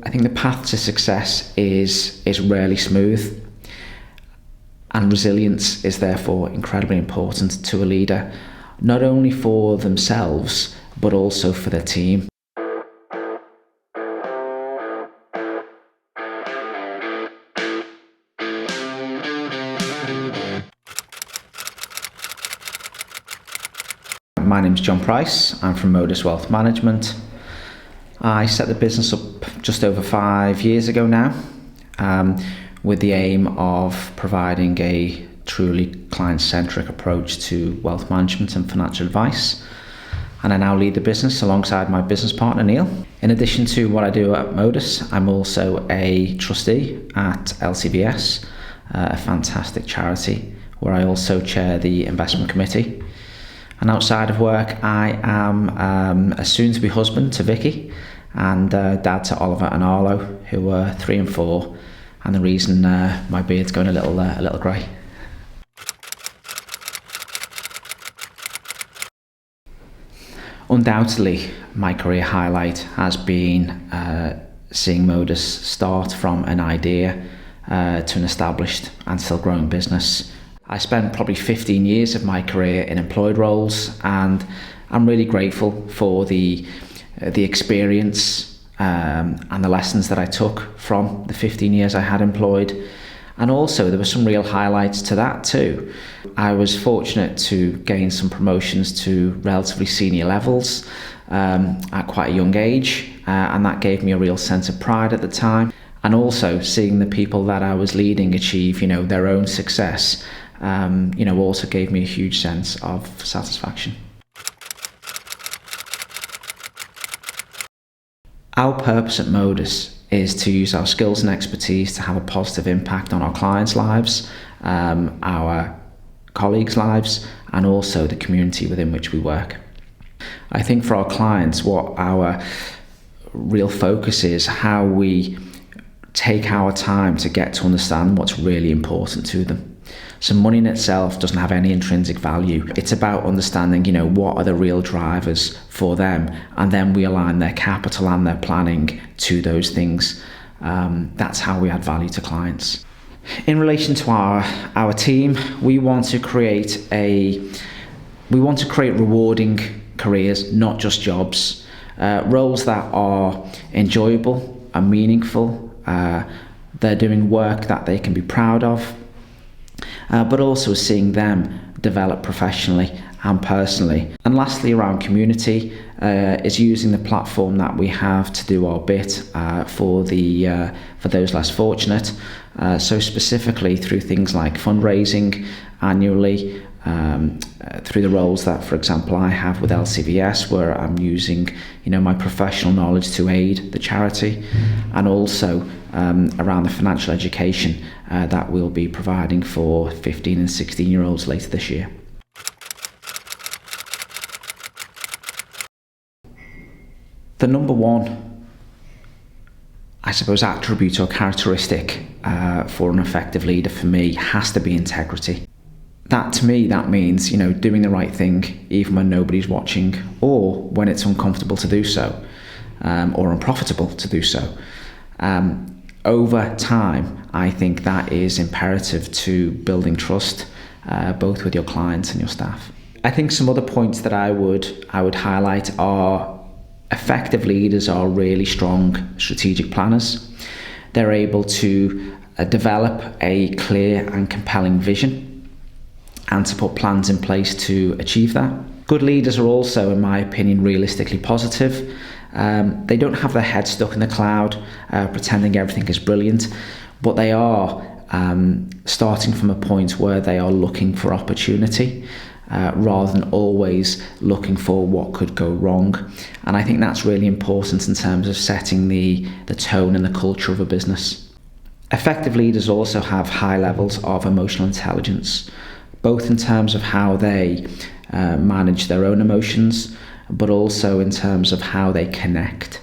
I think the path to success is rarely smooth, and resilience is therefore incredibly important to a leader, not only for themselves but also for their team. My name's John Price. I'm from Modus Wealth Management. I set the business up just over 5 years ago now, with the aim of providing a truly client-centric approach to wealth management and financial advice. And I now lead the business alongside my business partner, Neil. In addition to what I do at Modus, I'm also a trustee at LCVS, a fantastic charity, where I also chair the investment committee. And outside of work, I am a soon-to-be husband to Vicky and dad to Oliver and Arlo, who are 3 and 4, and the reason my beard's going a little grey. Undoubtedly, my career highlight has been seeing Modus start from an idea to an established and still growing business. I spent probably 15 years of my career in employed roles, and I'm really grateful for the experience and the lessons that I took from the 15 years I had employed. And also there were some real highlights to that too. I was fortunate to gain some promotions to relatively senior levels at quite a young age, and that gave me a real sense of pride at the time. And also seeing the people that I was leading achieve, their own success, also gave me a huge sense of satisfaction. Our purpose at Modus is to use our skills and expertise to have a positive impact on our clients' lives, our colleagues' lives, and also the community within which we work. I think for our clients, what our real focus is how we take our time to get to understand what's really important to them. So money in itself doesn't have any intrinsic value. It's about understanding, what are the real drivers for them, and then we align their capital and their planning to those things. That's how we add value to clients. In relation to our team, we want to create rewarding careers, not just jobs. Roles that are enjoyable and meaningful. They're doing work that they can be proud of. But also seeing them develop professionally and personally. And lastly, around community, is using the platform that we have to do our bit for those less fortunate. So specifically through things like fundraising annually, through the roles that, for example, I have with LCVS, where I'm using, my professional knowledge to aid the charity, and also around the financial education that we'll be providing for 15 and 16-year-olds later this year. The number one, I suppose, attribute or characteristic for an effective leader for me has to be integrity. To me, that means, doing the right thing even when nobody's watching, or when it's uncomfortable to do so, or unprofitable to do so. Over time, I think that is imperative to building trust, both with your clients and your staff. I think some other points that I would highlight are effective leaders are really strong strategic planners. They're able to develop a clear and compelling vision and to put plans in place to achieve that. Good leaders are also, in my opinion, realistically positive. They don't have their head stuck in the cloud, pretending everything is brilliant, but they are starting from a point where they are looking for opportunity, rather than always looking for what could go wrong. And I think that's really important in terms of setting the tone and the culture of a business. Effective leaders also have high levels of emotional intelligence, both in terms of how they manage their own emotions, but also in terms of how they connect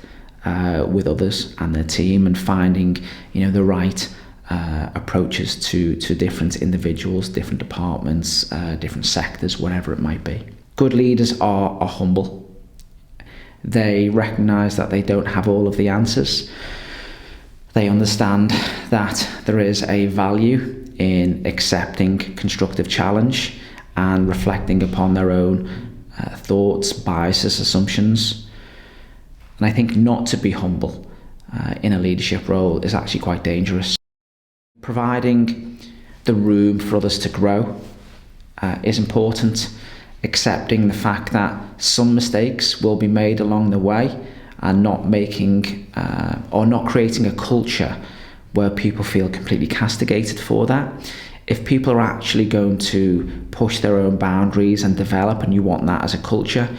with others and their team, and finding the right approaches to different individuals, different departments, different sectors, whatever it might be. Good leaders are humble. They recognise that they don't have all of the answers, They understand that there is a value in accepting constructive challenge and reflecting upon their own thoughts, biases, assumptions. And I think not to be humble in a leadership role is actually quite dangerous. Providing the room for others to grow is important. Accepting the fact that some mistakes will be made along the way, and not making or not creating a culture where people feel completely castigated for that. If people are actually going to push their own boundaries and develop, and you want that as a culture,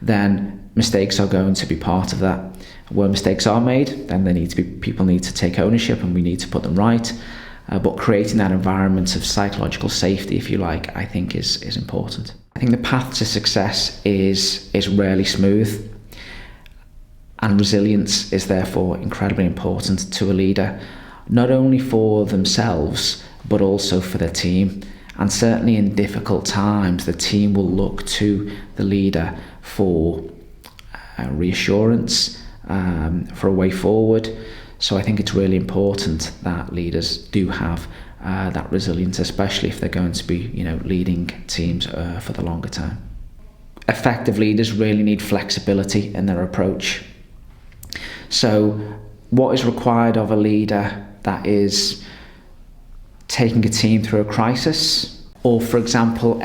then mistakes are going to be part of that. Where mistakes are made, then people need to take ownership, and we need to put them right. But creating that environment of psychological safety, if you like, I think is important. I think the path to success is rarely smooth. And resilience is therefore incredibly important to a leader, not only for themselves, but also for their team. And certainly in difficult times, the team will look to the leader for reassurance, for a way forward. So I think it's really important that leaders do have that resilience, especially if they're going to be, leading teams for the longer term. Effective leaders really need flexibility in their approach. So what is required of a leader that is taking a team through a crisis, or for example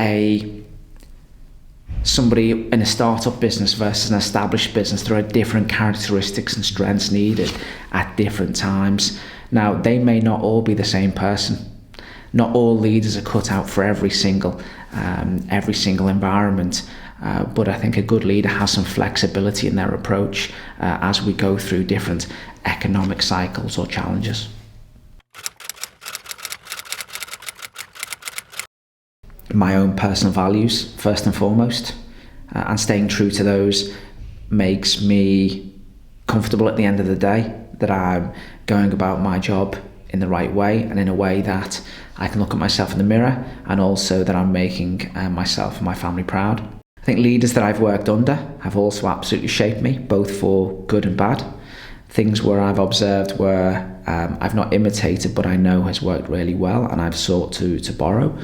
somebody in a startup business versus an established business, there are different characteristics and strengths needed at different times. Now, they may not all be the same person. Not all leaders are cut out for every single environment. But I think a good leader has some flexibility in their approach as we go through different economic cycles or challenges. My own personal values, first and foremost, and staying true to those makes me comfortable at the end of the day, that I'm going about my job in the right way, and in a way that I can look at myself in the mirror, and also that I'm making myself and my family proud. I think leaders that I've worked under have also absolutely shaped me, both for good and bad. Things where I've observed where I've not imitated, but I know has worked really well, and I've sought to borrow.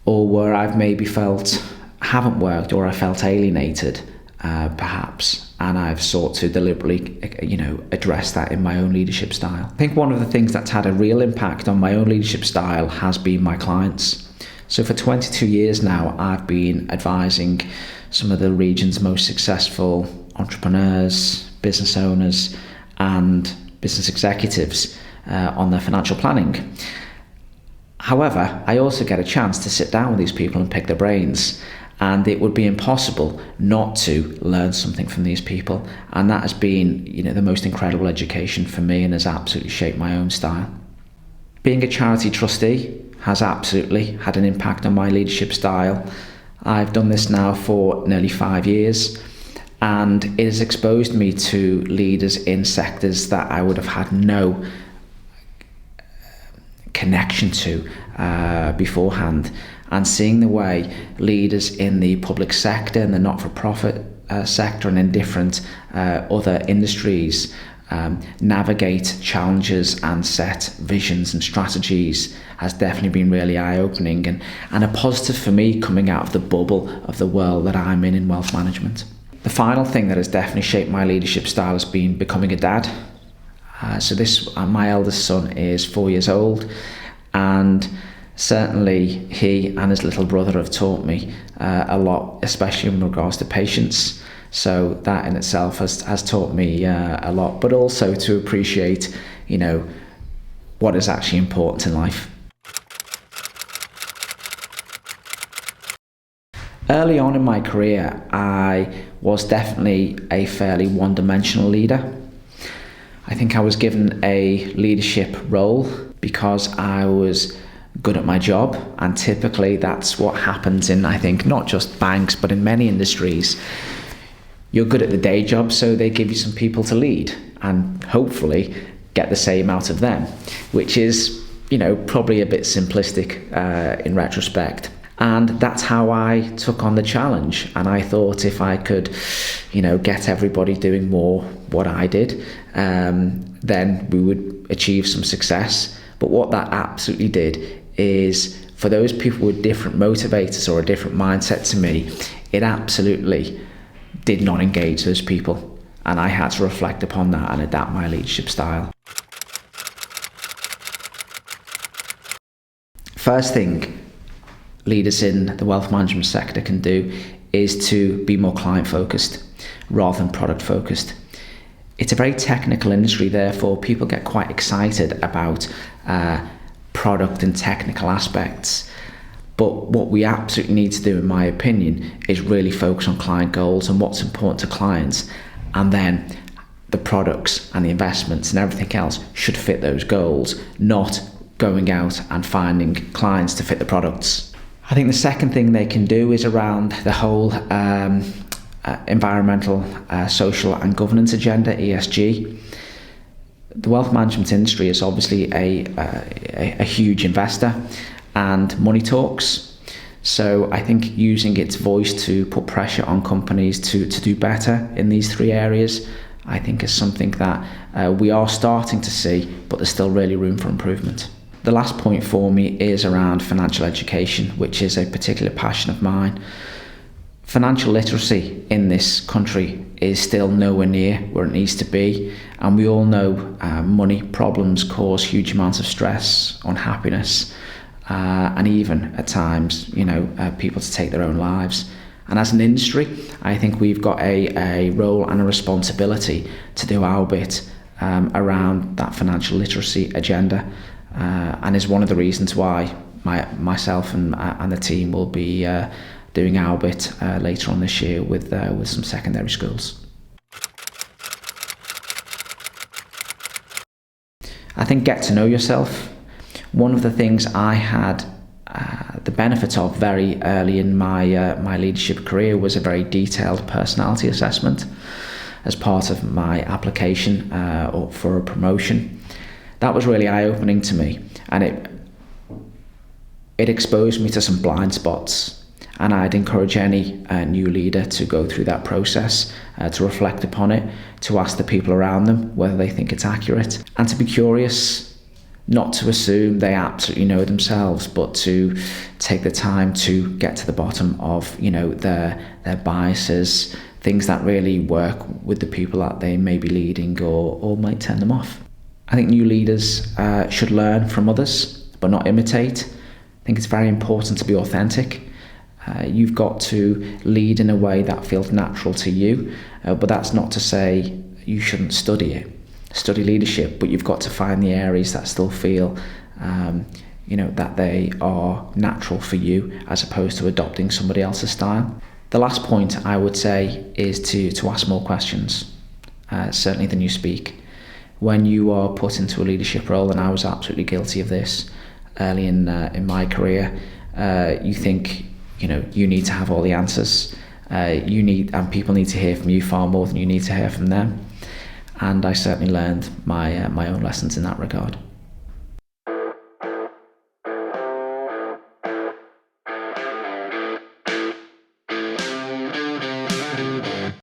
Or where I've maybe felt haven't worked, or I felt alienated, perhaps, and I've sought to deliberately, address that in my own leadership style. I think one of the things that's had a real impact on my own leadership style has been my clients. So for 22 years now, I've been advising some of the region's most successful entrepreneurs, business owners, and business executives on their financial planning. However, I also get a chance to sit down with these people and pick their brains, and it would be impossible not to learn something from these people. And that has been, the most incredible education for me, and has absolutely shaped my own style. Being a charity trustee has absolutely had an impact on my leadership style. I've done this now for nearly 5 years, and it has exposed me to leaders in sectors that I would have had no connection to beforehand. And seeing the way leaders in the public sector and the not-for-profit sector and in different other industries navigate challenges and set visions and strategies has definitely been really eye-opening, and a positive for me coming out of the bubble of the world that I'm in wealth management. The final thing that has definitely shaped my leadership style has been becoming a dad. My eldest son is 4 years old, and certainly he and his little brother have taught me a lot, especially in regards to patience. So that in itself has taught me a lot, but also to appreciate, what is actually important in life. Early on in my career, I was definitely a fairly one-dimensional leader. I think I was given a leadership role because I was good at my job, and typically that's what happens in, I think, not just banks, but in many industries. You're good at the day job, so they give you some people to lead and hopefully get the same out of them, which is, probably a bit simplistic in retrospect. And that's how I took on the challenge. And I thought if I could, get everybody doing more what I did, then we would achieve some success. But what that absolutely did is, for those people with different motivators or a different mindset to me, it absolutely did not engage those people. And I had to reflect upon that and adapt my leadership style. First thing leaders in the wealth management sector can do is to be more client focused rather than product focused. It's a very technical industry, therefore people get quite excited about product and technical aspects. But what we absolutely need to do, in my opinion, is really focus on client goals and what's important to clients, and then the products and the investments and everything else should fit those goals, not going out and finding clients to fit the products. I think the second thing they can do is around the whole environmental, social and governance agenda, ESG. The wealth management industry is obviously a huge investor, and money talks. So I think using its voice to put pressure on companies to do better in these three areas, I think is something that we are starting to see, but there's still really room for improvement. The last point for me is around financial education, which is a particular passion of mine. Financial literacy in this country is still nowhere near where it needs to be, and we all know money problems cause huge amounts of stress, unhappiness, and even at times, people to take their own lives. And as an industry, I think we've got a role and a responsibility to do our bit around that financial literacy agenda, and is one of the reasons why myself and the team will be doing our bit later on this year with some secondary schools. I think get to know yourself. One of the things I had the benefit of very early in my leadership career was a very detailed personality assessment as part of my application for a promotion. That was really eye-opening to me, and it exposed me to some blind spots. And I'd encourage any new leader to go through that process, to reflect upon it, to ask the people around them whether they think it's accurate, and to be curious, not to assume they absolutely know themselves, but to take the time to get to the bottom of their biases, things that really work with the people that they may be leading or might turn them off. I think new leaders should learn from others, but not imitate. I think it's very important to be authentic. You've got to lead in a way that feels natural to you, but that's not to say you shouldn't study leadership, but you've got to find the areas that still feel that they are natural for you, as opposed to adopting somebody else's style. The last point I would say is to ask more questions, certainly than you speak. When you are put into a leadership role, and I was absolutely guilty of this early in my career, you think you need to have all the answers. And people need to hear from you far more than you need to hear from them. And I certainly learned my own lessons in that regard.